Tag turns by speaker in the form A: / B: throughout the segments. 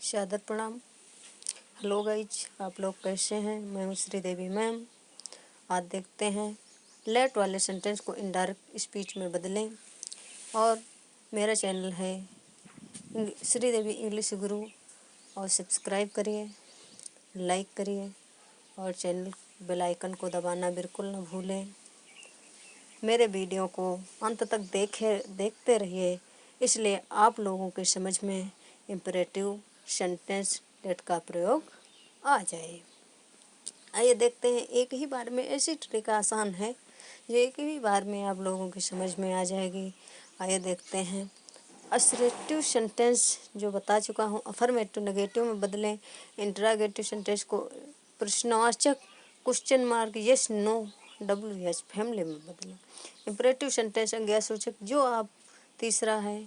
A: सादर प्रणाम। Hello guys, आप लोग कैसे हैं? मैं हूँ श्रीदेवी मैम। आज देखते हैं लेट वाले सेंटेंस को इनडायरेक्ट स्पीच में बदलें। और मेरा चैनल है श्रीदेवी इंग्लिश गुरु, और सब्सक्राइब करिए, लाइक करिए और चैनल बेल आइकन को दबाना बिल्कुल न भूलें। मेरे वीडियो को अंत तक देखते रहिए, इसलिए आप लोगों के समझ में इम्परेटिव सेंटेंस लेट का प्रयोग आ जाए। आइए देखते हैं। एक ही बार में ऐसी ट्रिक आसान है जो एक ही बार में आप लोगों की समझ में आ जाएगी। आइए देखते हैं। असर्टिव सेंटेंस जो बता चुका हूँ, अफर्मेटिव नेगेटिव में बदलें। इंटरोगेटिव सेंटेंस को प्रश्नवाचक question mark yes no WH family में बदलें। इंपरेटिव सेंटेंस आज्ञासूचक जो आप तीसरा है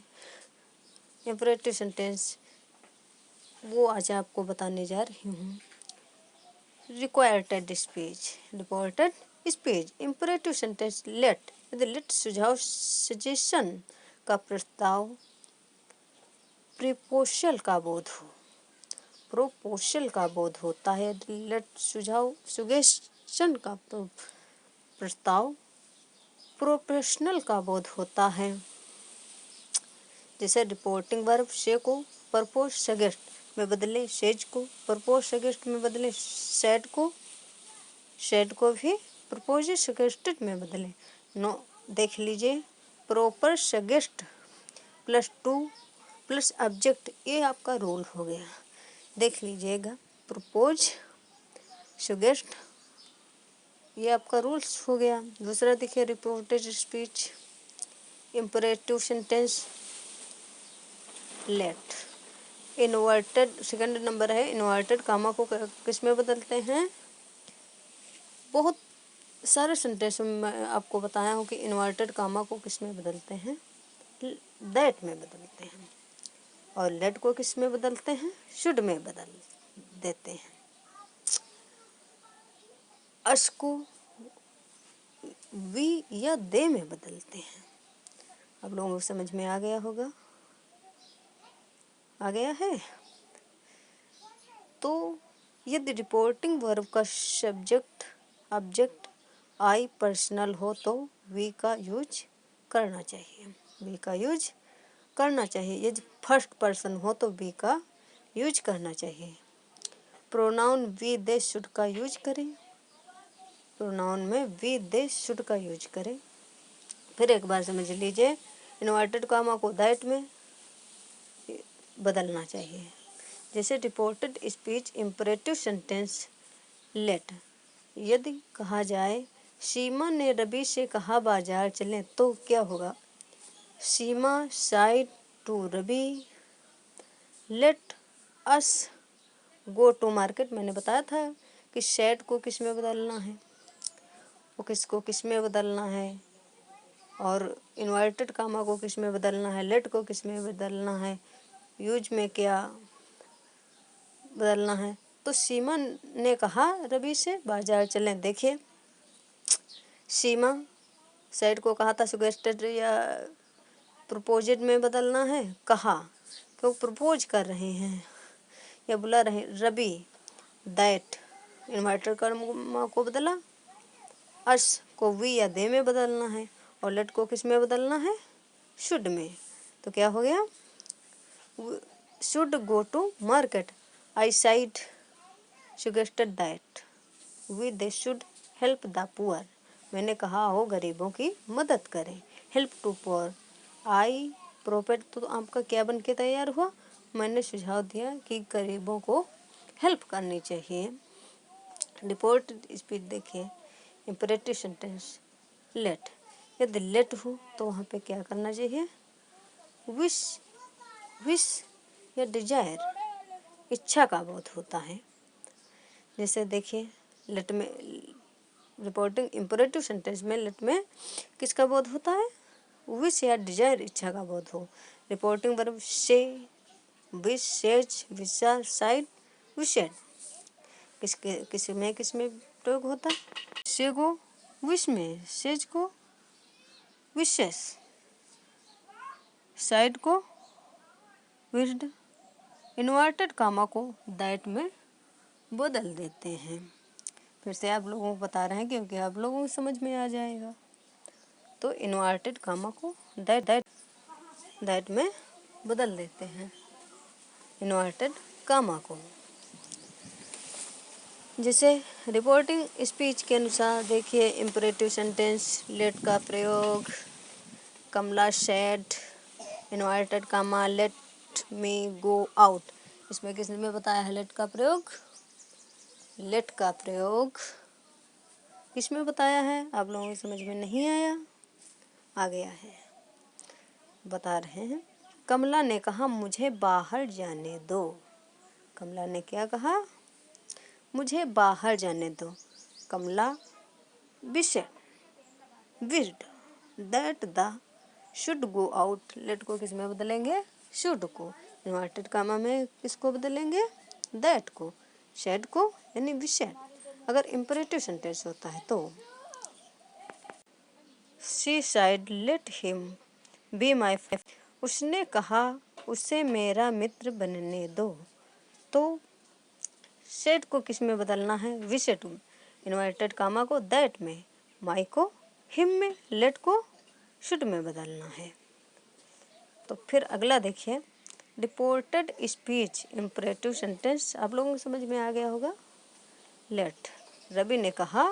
A: इंपरेटिव सेंटेंस, वो आज आपको बताने जा रही हूँ। Required speech imperative sentence let, यदि लेट सुझाव सजेशन का प्रस्ताव प्रीपोशल का बोध हो, प्रोपोशल का बोध होता है। लेट सुझाव सुगेशन का प्रस्ताव प्रोफेशनल का बोध होता है। जैसे रिपोर्टिंग वर्ब से को परपोज सजेस्ट में बदले, सेज को परपोज सजेस्ट में बदले, सेड को भी प्रपोज सजेस्टेड में बदले। नो देख लीजिए, प्रॉपर सजेस्ट +2 प्लस ऑब्जेक्ट, ये आपका रूल हो गया। देख लीजिएगा, प्रपोज सजेस्ट ये आपका रूल्स हो गया। दूसरा देखिए, reported speech imperative sentence let inverted, second number है। इन्वर्टेड कामा को किस में बदलते हैं? बहुत सारे सेंटेंस में मैं आपको बताया हूँ कि इन्वर्टेड कामा को किस में बदलते हैं? दैट में बदलते हैं। और लेट को किस में बदलते हैं? शुड में बदल देते हैं। अस को वी या दे में बदलते हैं। अब लोगों को समझ में आ गया होगा, आ गया है। तो यदि रिपोर्टिंग वर्ब का सब्जेक्ट ऑब्जेक्ट आई पर्सनल हो तो वी का यूज करना चाहिए। वी का यूज करना चाहिए। यदि फर्स्ट पर्सन हो तो वी का यूज करना चाहिए। प्रोनाउन वी दे शुड का यूज करें। प्रोनाउन में वी दे शुड का यूज करें। फिर एक बार समझ लीजिए, इन्वर्टेड कामा को दैट में बदलना चाहिए। जैसे reported speech imperative sentence let, यदि कहा जाए सीमा ने रवि से कहा बाजार चलें, तो क्या होगा? Seema said to Ravi let us go to market. मैंने बताया था कि सेट को किस में बदलना है, वो किसको किस में बदलना है, और इन्वर्टेड कामा को किस में बदलना है, लेट को किस में बदलना है, यूज में क्या बदलना है। तो सीमा ने कहा रवि से बाजार चलें। देखिए, सीमा सेड को कहा था, सुगेस्टेड या प्रपोजेड में बदलना है। कहा क्यों? प्रपोज कर रहे हैं या बुला रहे हैं। रवि दैट इन्वर्टेड कामा को बदला, अस को वी या दे में बदलना है, और लेट को किस में बदलना है? शुड में। तो क्या हो गया? Should go to market, I said suggested that we they should help the poor। मैंने कहा हो गरीबों की मदद करें। Help to poor, I proposed, तो आपका क्या बन के तैयार हुआ? मैंने सुझाव दिया कि गरीबों को हेल्प करनी चाहिए। रिपोर्ट स्पीच देखिए, इंपरेटिव सेंटेंस लेट, यदि लेट हो तो वहाँ पे क्या करना चाहिए? विश, विश या डिजायर, इच्छा का बोध होता है। जैसे देखिए, लेट में रिपोर्टिंग इंपरेटिव सेंटेंस में लेट में किसका बोध होता है? विश या डिजायर, इच्छा का बोध हो। रिपोर्टिंग वर्ब से, विश, सेज, विशा, साइड, विशेड, किस में प्रयोग होता है? से को विश में, सेज को विशेष, साइड को विश्ड, इन्वर्टेड कामा को दैट में बदल देते हैं। फिर से आप लोगों को बता रहे हैं क्योंकि आप लोगों को समझ में आ जाएगा। तो इन्वर्टेड कामा को दैट में बदल देते हैं, इन्वर्टेड कामा को। जैसे रिपोर्टिंग स्पीच के अनुसार देखिए, इम्परेटिव सेंटेंस लेट का प्रयोग, Kamla said, inverted comma let me go out. इसमें किसने बताया है लेट का प्रयोग? लेट का प्रयोग किसमें बताया है? आप लोगों को समझ में नहीं आया? आ गया है, बता रहे हैं। कमला ने कहा मुझे बाहर जाने दो। कमला ने क्या कहा? मुझे बाहर जाने दो। Kamala wished that the should go out। Let को किस में बदलेंगे? शुड को। इन्वर्टेड कामा में किसको बदलेंगे? दैट को। शेड को यानी विशेड अगर इम्परेटिव सेंटेंस होता है तो। She side let him be my friend. उसने कहा उसे मेरा मित्र बनने दो। तो सेड को किस में बदलना है? विशेड। इन्वर्टेड कामा को दैट में, माई को हिम में, लेट को शुड में बदलना है। तो फिर अगला देखिए, रिपोर्टेड स्पीच इम्परेटिव सेंटेंस। आप लोगों को समझ में आ गया होगा। लेट, रवि ने कहा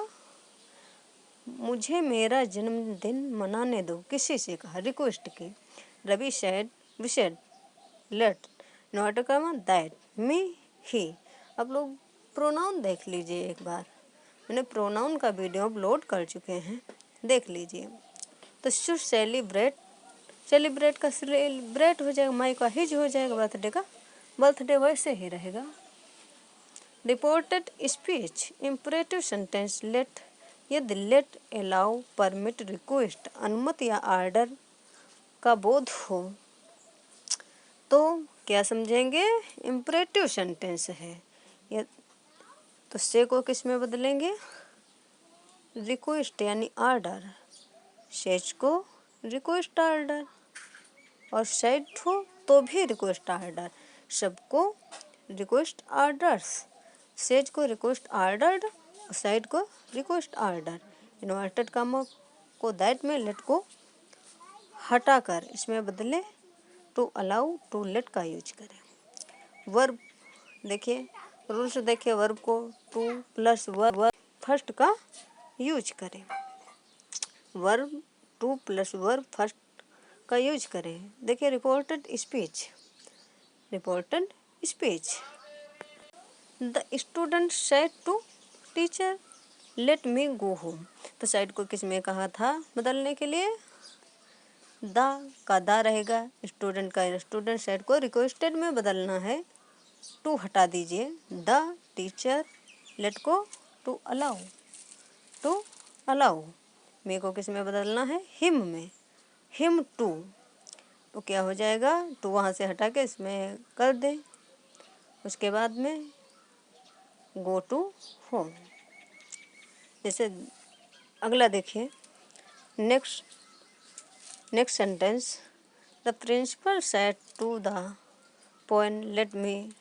A: मुझे मेरा जन्मदिन मनाने दो। किसी से कहा? रिक्वेस्ट की। Ravi said wished let, inverted comma that, me, he. अब लोग प्रोनाउन देख लीजिए एक बार, मैंने प्रोनाउन का वीडियो अपलोड कर चुके हैं, देख लीजिए। तो शुड सेलिब्रेट, सेलिब्रेट का सेलिब्रेट हो जाएगा, माई का हिज हो जाएगा, बर्थडे का बर्थडे वैसे ही रहेगा। Reported speech imperative sentence let, यदि लेट, अलाउ, परमिट, रिक्वेस्ट, अनुमति या आर्डर का बोध हो तो क्या समझेंगे? इम्परेटिव सेंटेंस है। तो से को किस में बदलेंगे? रिक्वेस्ट यानी आर्डर। सेज को रिक्वेस्ट आर्डर, और सेड हो तो भी रिक्वेस्ट आर्डर, सबको रिक्वेस्ट आर्डर्स। सेज को रिक्वेस्ट आर्डर्ड और सेड को रिक्वेस्ट आर्डर। इन्वर्टेड कामा को दैट में, लेट को हटाकर इसमें बदले टू अलाउ, टू लेट का यूज करें। वर्ब देखिए, रूल्स देखिए, वर्ब को टू प्लस वर्ब फर्स्ट का यूज करें। Verb to plus verb first का यूज करें। देखिए, reported speech, reported speech. The student said to teacher let me go home. तो साइड को किस में कहा था बदलने के लिए? द का दा रहेगा, स्टूडेंट का स्टूडेंट, सेड को रिक्वेस्टेड में बदलना है, टू हटा दीजिए, द टीचर, लेट को टू अलाउ, टू अलाउ। मे को किस में बदलना है? हिम में, हिम टू। तो क्या हो जाएगा? टू वहाँ से हटा के इसमें कर दें। उसके बाद में गो टू होम। जैसे अगला देखिए, next sentence, the principal said to the point let me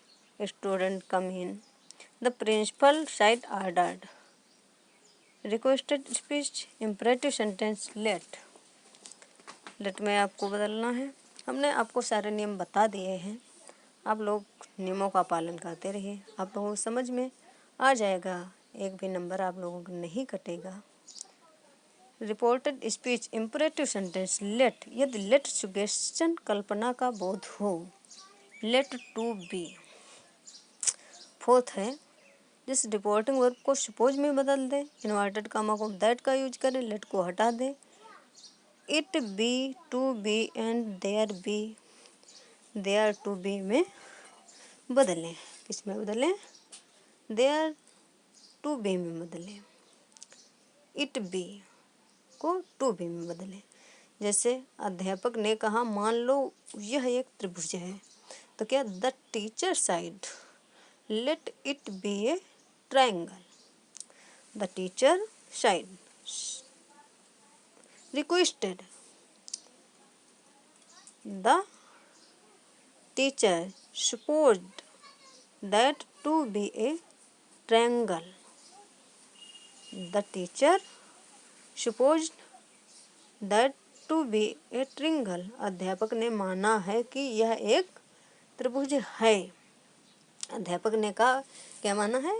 A: student come in. The principal said ordered. Requested speech imperative sentence let, let में आपको बदलना है। हमने आपको सारे नियम बता दिए हैं, आप लोग नियमों का पालन करते रहिए, आप लोगों को समझ में आ जाएगा, एक भी नंबर आप लोगों का नहीं कटेगा। Reported speech imperative sentence let, यदि लेट सुगेस्शन कल्पना का बोध हो, लेट टू बी। फोर्थ है, जिस रिपोर्टिंग वर्ब को सपोज में बदल दें, इन्वर्टेड कामा को दैट का यूज करें, लेट को हटा दें। It be, to be and there be, there to be में बदलें। किस में बदलें? देयर टू बी में बदलें। इट बी को टू बी में बदलें। जैसे अध्यापक ने कहा मान लो यह एक त्रिभुज है, तो क्या the teacher side let it be A triangle. The teacher side requested the teacher supposed that to be a triangle. The teacher supposed that to be a triangle. अध्यापक ने माना है कि यह एक त्रिभुज है। अध्यापक ने कहा, क्या माना है?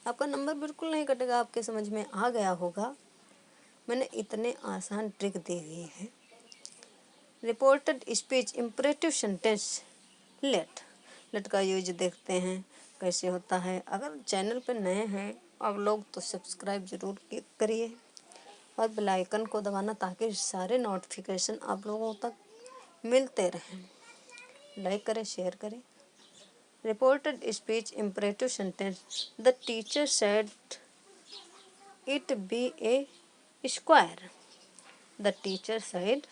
A: आपका नंबर बिल्कुल नहीं कटेगा, आपके समझ में आ गया होगा। मैंने इतने आसान ट्रिक दी हुई है। Reported speech imperative sentence let. Let का यूज देखते हैं कैसे होता है। अगर चैनल पर नए हैं आप लोग तो सब्सक्राइब जरूर करिए और बेल आइकन को दबाना ताकि सारे नोटिफिकेशन आप लोगों तक मिलते रहें। लाइक करें, शेयर करें। Reported speech imperative sentence. The teacher said it be A square. The teacher said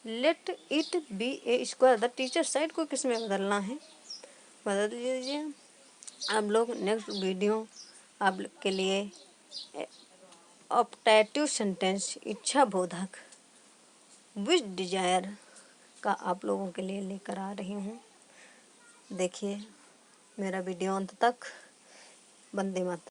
A: let it be A square. The teacher said को किस में बदलना है? बदल दीजिए। आप लोग नेक्स्ट वीडियो आप लोग के लिए ऑप्टेटिव सेंटेंस इच्छा बोधक विश डिजायर का आप लोगों के लिए लेकर आ रही हूँ। देखिए मेरा वीडियो अंत तक। वंदे मातरम।